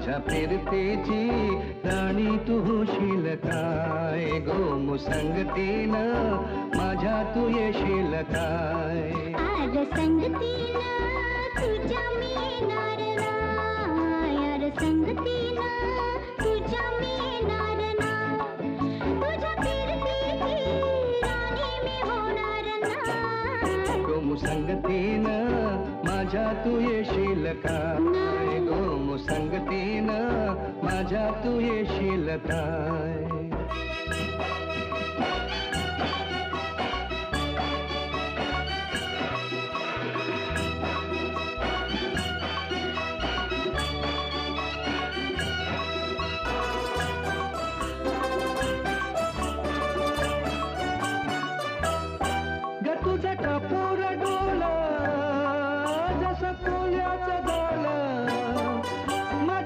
माझ्या फिरतेची राणी तू होशील काय गो मुसंगतीनं माझ्या तू येशील काय आर संगतीनं तुझ्या मी येणार नाय आर संगतीनं तुझ्या मी येणार नाय तुझ्या फिरतेची राणी मी होणार नाय गो मुसंगतीनं माझ्या तू येशील काय गो मुसंगतीनं माझ्या तू येशील काय